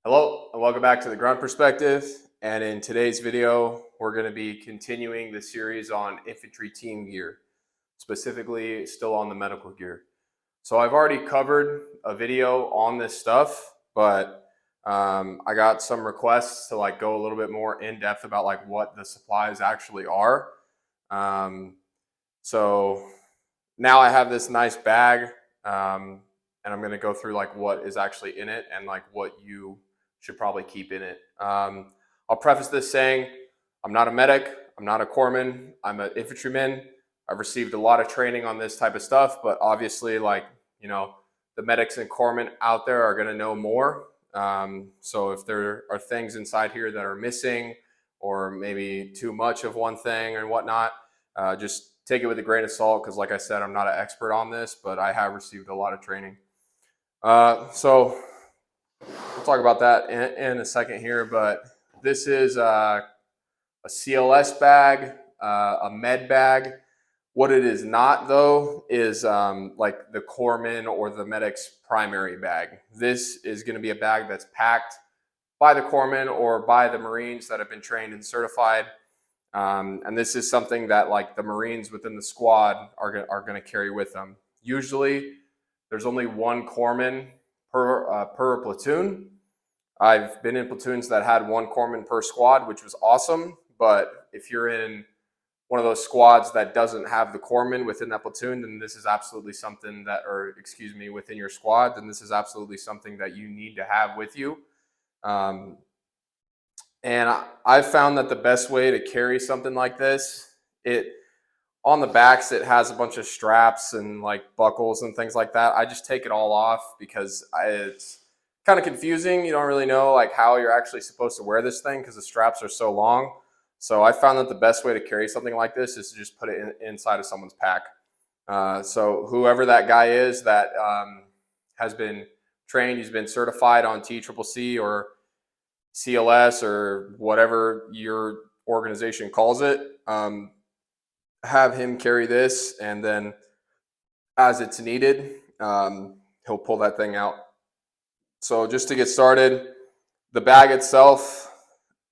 Hello and welcome back to the Grunt Perspective. And in today's video, we're going to be continuing the series on infantry team gear, specifically still on the medical gear. So I've already covered a video on this stuff, but I got some requests to go a little bit more in depth about what the supplies actually are. So now I have this nice bag, and I'm going to go through what is actually in it and what you should probably keep in it. I'll preface this saying I'm not a medic, I'm not a corpsman, I'm an infantryman. I've received a lot of training on this type of stuff, but obviously the medics and corpsmen out there are going to know more. So if there are things inside here that are missing or maybe too much of one thing and whatnot, just take it with a grain of salt because like I said, I'm not an expert on this, but I have received a lot of training. So we'll talk about that in a second here, but this is a CLS bag, a med bag. What it is not, though, is like the corpsman or the medic's primary bag. This is going to be a bag that's packed by the corpsman or by the Marines that have been trained and certified. And this is something that the Marines within the squad are going to carry with them. Usually, there's only one corpsman per platoon. I've been in platoons that had one corpsman per squad, which was awesome. But if you're in one of those squads that doesn't have the corpsman within that platoon, then this is absolutely something that, within your squad, then this is absolutely something that you need to have with you. And I've found that the best way to carry something like this, on the backs, it has a bunch of straps and buckles and things like that. I just take it all off because it's kind of confusing. You don't really know how you're actually supposed to wear this thing because the straps are so long. So I found that the best way to carry something like this is to just put it inside of someone's pack. So whoever that guy is that has been trained, he's been certified on TCCC or CLS or whatever your organization calls it, have him carry this, and then as it's needed, he'll pull that thing out. So just to get started, the bag itself,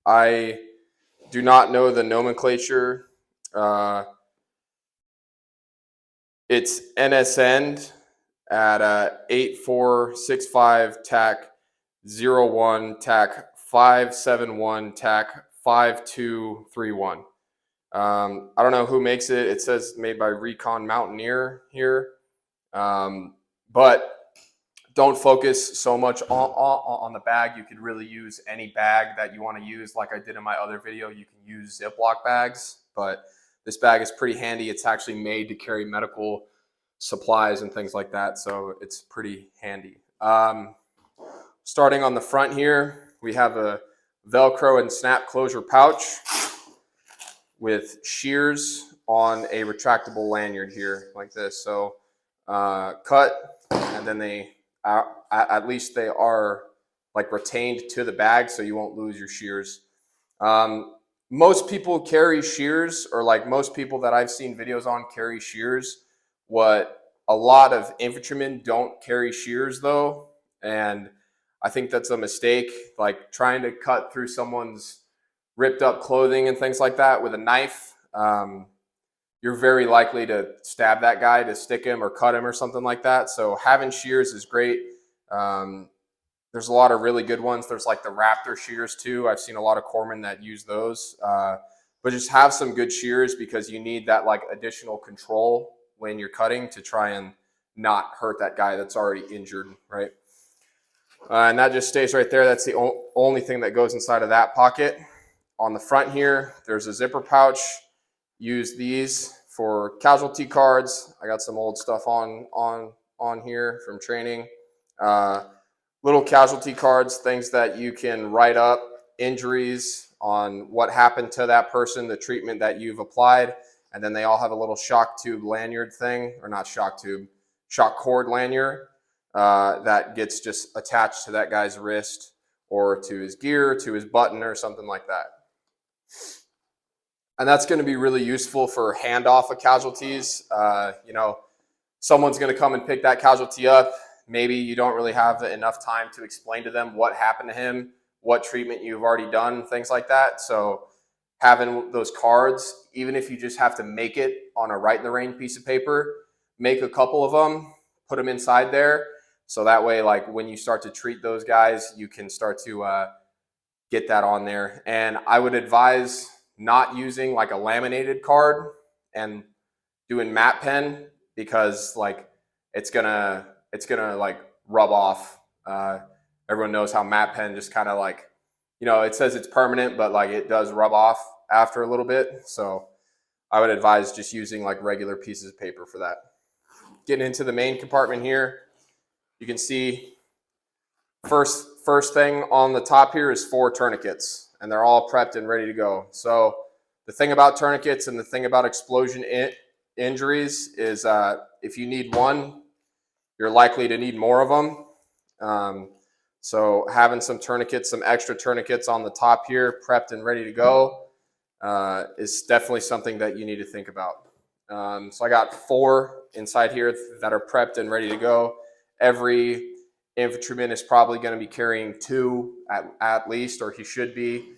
I do not know the nomenclature. It's NSN at 8465 TAC 01 TAC 571 TAC 5231. I don't know who makes it. It says made by Recon Mountaineer here. But don't focus so much on the bag. You could really use any bag that you want to use. Like I did in my other video, you can use Ziploc bags, but this bag is pretty handy. It's actually made to carry medical supplies and things like that, so it's pretty handy. Starting on the front here, we have a Velcro and snap closure pouch with shears on a retractable lanyard here like this. So cut, and then they at least they are retained to the bag so you won't lose your shears. Most people carry shears, or most people that I've seen videos on carry shears. What a lot of infantrymen don't carry shears though, and I think that's a mistake. Trying to cut through someone's ripped up clothing and things like that with a knife, you're very likely to stab that guy, to stick him or cut him or something like that. So having shears is great. There's a lot of really good ones. There's the Raptor shears too. I've seen a lot of corpsmen that use those. But just have some good shears because you need that additional control when you're cutting to try and not hurt that guy that's already injured, right? And that just stays right there. That's the only thing that goes inside of that pocket. On the front here, there's a zipper pouch. Use these for casualty cards. I got some old stuff on here from training. Little casualty cards, things that you can write up injuries on what happened to that person, the treatment that you've applied, and then they all have a little shock tube lanyard thing, or not shock tube, shock cord lanyard that gets just attached to that guy's wrist or to his gear, to his button or something like that. And that's going to be really useful for handoff of casualties. Someone's going to come and pick that casualty up. maybe you don't really have enough time to explain to them what happened to him, what treatment you've already done, things like that. So having those cards, even if you just have to make it on a write in the rain piece of paper, make a couple of them, put them inside there. So that way, like when you start to treat those guys, you can start to get that on there. And I would advise not using like a laminated card and doing matte pen, because like it's gonna like rub off. Everyone knows how matte pen just kind of like, you know, it says it's permanent, but like it does rub off after a little bit. So I would advise just using like regular pieces of paper for that. Getting into the main compartment here, you can see first thing on the top here is 4 tourniquets, and they're all prepped and ready to go. So the thing about tourniquets and the thing about explosion injuries is if you need one, you're likely to need more of them. So having some tourniquets, some extra tourniquets on the top here, prepped and ready to go, is definitely something that you need to think about. So I got 4 inside here that are prepped and ready to go. Every infantryman is probably going to be carrying 2 at least, or he should be.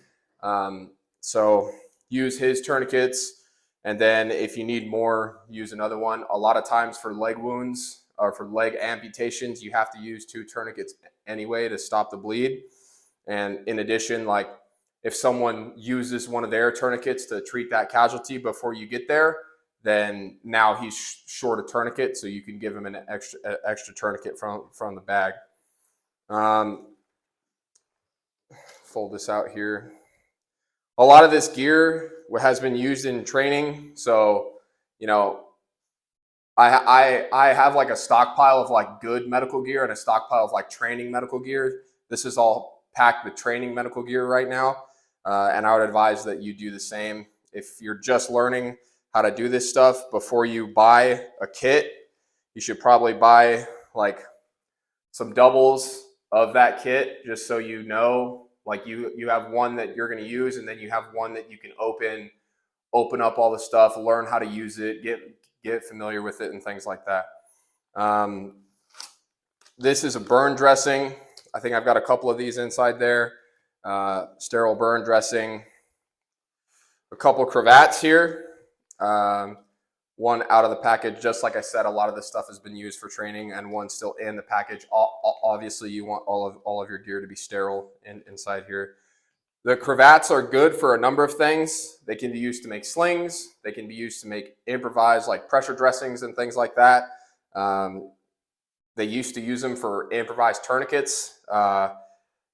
So use his tourniquets, and then if you need more, use another one. A lot of times for leg wounds or for leg amputations, you have to use 2 tourniquets anyway to stop the bleed. And in addition, like if someone uses one of their tourniquets to treat that casualty before you get there, then now he's short a tourniquet, so you can give him an extra tourniquet from the bag. Fold this out here. A lot of this gear has been used in training, so you know, I have like a stockpile of like good medical gear and a stockpile of like training medical gear. This is all packed with training medical gear right now, and I would advise that you do the same. If you're just learning how to do this stuff, before you buy a kit, you should probably buy like some doubles of that kit, just so you know, like you have one that you're going to use, and then you have one that you can open up all the stuff, learn how to use it, get familiar with it, and things like that. This is a burn dressing. I think I've got a couple of these inside there. Sterile burn dressing. A couple of cravats here. One out of the package. Just like I said, a lot of this stuff has been used for training, and one still in the package. Obviously, you want all of your gear to be sterile inside here. The cravats are good for a number of things. They can be used to make slings. They can be used to make improvised like pressure dressings and things like that. They used to use them for improvised tourniquets.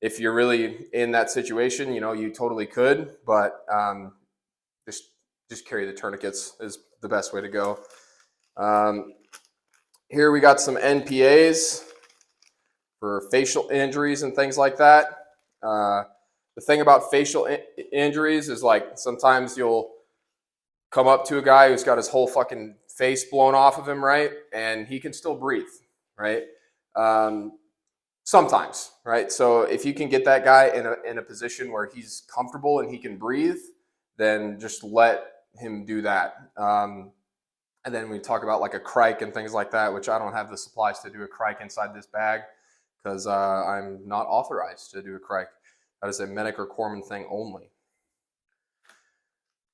If you're really in that situation, you know, you totally could, but just carry the tourniquets is the best way to go. Here we got some NPAs for facial injuries and things like that. The thing about facial injuries is like sometimes you'll come up to a guy who's got his whole fucking face blown off of him, right? And he can still breathe, right? Sometimes, right? So if you can get that guy in a position where he's comfortable and he can breathe, then just let him do that. And then we talk about like a crike and things like that, which I don't have the supplies to do a crike inside this bag because I'm not authorized to do a crike. That is a medic or corpsman thing only.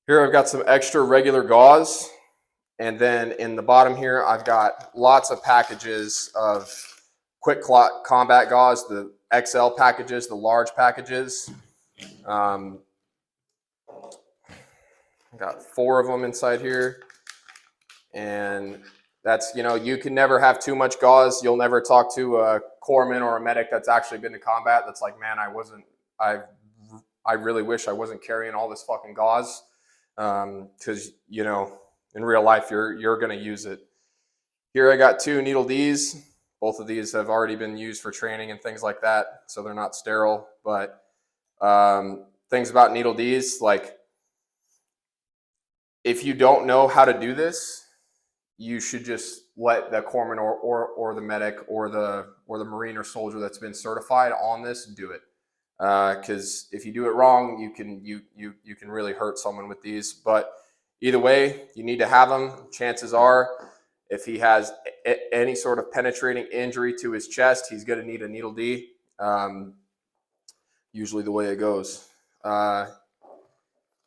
Here I've got some extra regular gauze. And then in the bottom here, I've got lots of packages of quick clot combat gauze, the XL packages, the large packages. I've got 4 of them inside here. And that's, you know, you can never have too much gauze. You'll never talk to a corpsman or a medic that's actually been to combat that's like, man, I really wish I wasn't carrying all this fucking gauze. Because, you know, in real life, you're going to use it. Here I got 2 needle Ds. Both of these have already been used for training and things like that, so they're not sterile. But things about needle Ds, like if you don't know how to do this, you should just let the corpsman or the medic or the Marine or soldier that's been certified on this do it. Because if you do it wrong, you can really hurt someone with these. But either way, you need to have them. Chances are, If he has any sort of penetrating injury to his chest, he's going to need a needle D. Usually the way it goes.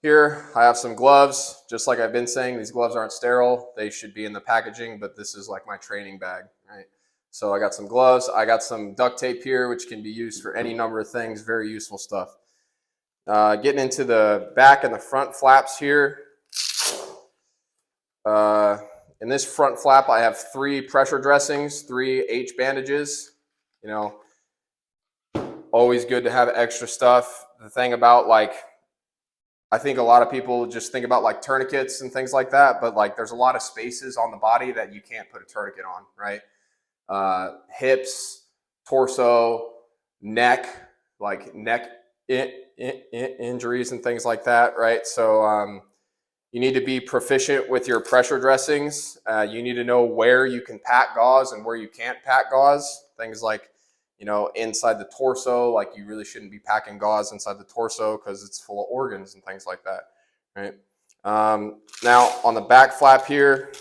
Here, I have some gloves. Just like I've been saying, these gloves aren't sterile. They should be in the packaging, but this is like my training bag, right? So I got some gloves. I got some duct tape here, which can be used for any number of things. Very useful stuff. Getting into the back and the front flaps here. In this front flap, I have 3 pressure dressings, 3 H bandages. You know, always good to have extra stuff. The thing about, like, I think a lot of people just think about like tourniquets and things like that, but like there's a lot of spaces on the body that you can't put a tourniquet on, right? Hips, torso, neck, like neck injuries and things like that, right? So you need to be proficient with your pressure dressings. You need to know where you can pat gauze and where you can't pat gauze. Things like, you know, inside the torso, like you really shouldn't be packing gauze inside the torso because it's full of organs and things like that, right? Now on the back flap here,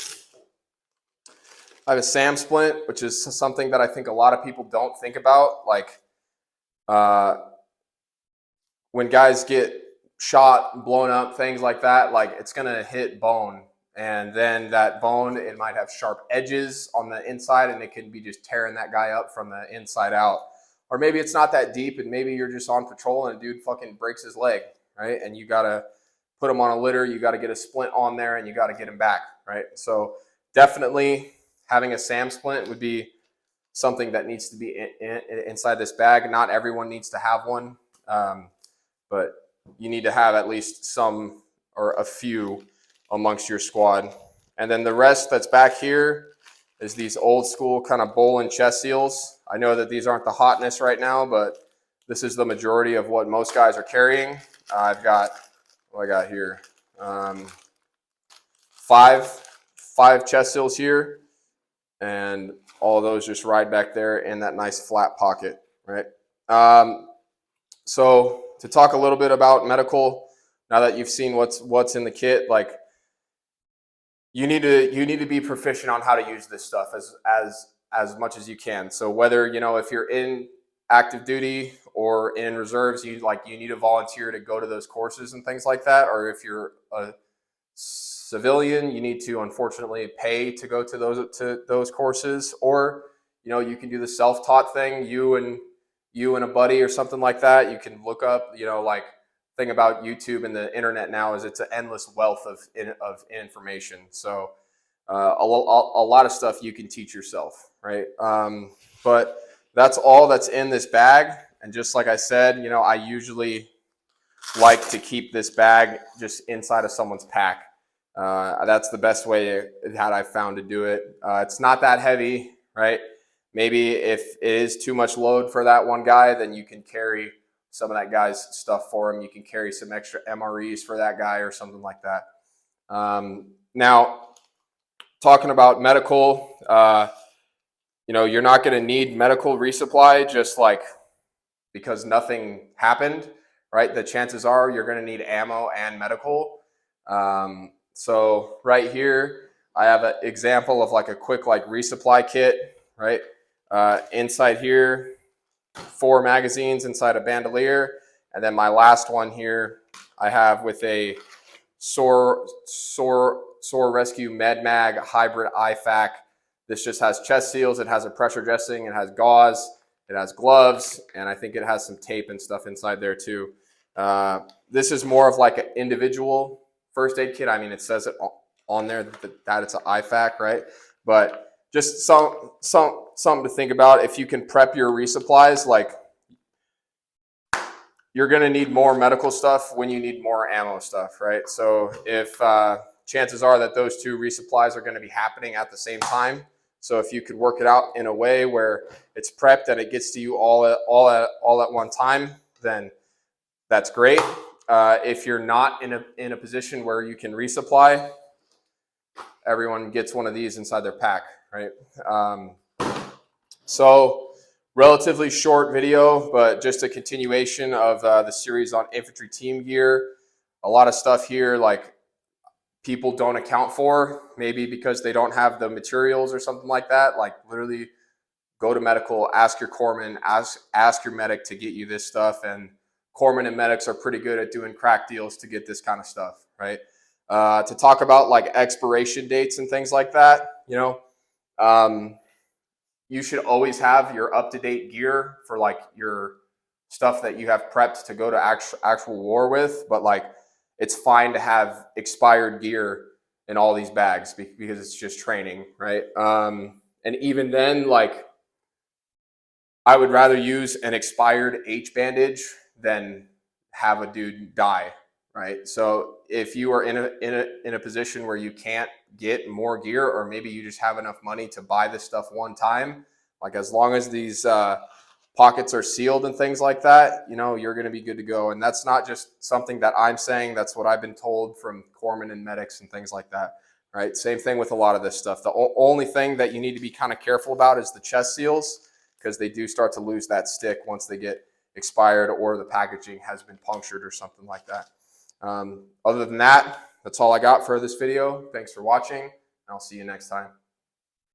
I have a SAM splint, which is something that I think a lot of people don't think about. Like when guys get shot, blown up, things like that, like it's gonna hit bone. And then that bone, it might have sharp edges on the inside and it can be just tearing that guy up from the inside out. Or maybe it's not that deep and maybe you're just on patrol and a dude fucking breaks his leg, right? And you gotta put him on a litter, you gotta get a splint on there and you gotta get him back, right? So definitely having a SAM splint would be something that needs to be inside this bag. Not everyone needs to have one, but you need to have at least some or a few amongst your squad. And then the rest that's back here is these old school kind of bowl and chest seals. I know that these aren't the hotness right now, but this is the majority of what most guys are carrying. I've got, what I got here, five chest seals here, and all of those just ride back there in that nice flat pocket, right? So to talk a little bit about medical, now that you've seen what's in the kit, like you need to be proficient on how to use this stuff as much as you can. So whether, you know, if you're in active duty or in reserves, you need to volunteer to go to those courses and things like that. Or if you're a civilian, you need to unfortunately pay to go to those courses. Or, you know, you can do the self-taught thing. You and a buddy or something like that. You can look up, you know, like, thing about YouTube and the internet now is it's an endless wealth of information. So a lot of stuff you can teach yourself, right? But that's all that's in this bag. And just like I said, you know, I usually like to keep this bag just inside of someone's pack. That's the best way that I've found to do it. It's not that heavy, right? Maybe if it is too much load for that one guy, then you can carry some of that guy's stuff for him. You can carry some extra MREs for that guy or something like that. Now, talking about medical, you know, you're not going to need medical resupply just like because nothing happened, right? The chances are you're going to need ammo and medical. So right here, I have an example of like a quick like resupply kit, right? Inside here, 4 magazines inside a bandolier, and then my last one here I have with a SOAR Rescue MedMag hybrid IFAC. This just has chest seals, it has a pressure dressing, it has gauze, it has gloves, and I think it has some tape and stuff inside there too. This is more of like an individual first aid kit. I mean, it says it on there that it's an IFAC, right? But just something to think about. If you can prep your resupplies, like you're going to need more medical stuff when you need more ammo stuff, right? So if chances are that those 2 resupplies are going to be happening at the same time. So if you could work it out in a way where it's prepped and it gets to you all at one time, then that's great. If you're not in a position where you can resupply, everyone gets one of these inside their pack, right? So relatively short video, but just a continuation of the series on infantry team gear. A lot of stuff here, like people don't account for, maybe because they don't have the materials or something like that. Like literally go to medical, ask your corpsman, ask your medic to get you this stuff. And corpsmen and medics are pretty good at doing crack deals to get this kind of stuff, right? To talk about like expiration dates and things like that, you know, you should always have your up-to-date gear for like your stuff that you have prepped to go to actual war with. But like, it's fine to have expired gear in all these bags because it's just training, right? And even then, like, I would rather use an expired H bandage than have a dude die, right? So if you are in a position where you can't get more gear, or maybe you just have enough money to buy this stuff one time, like as long as these pockets are sealed and things like that, you know, you're going to be good to go. And that's not just something that I'm saying. That's what I've been told from corpsmen and medics and things like that, right? Same thing with a lot of this stuff. The only thing that you need to be kind of careful about is the chest seals, because they do start to lose that stick once they get expired or the packaging has been punctured or something like that. Other than that, that's all I got for this video. Thanks for watching, and I'll see you next time.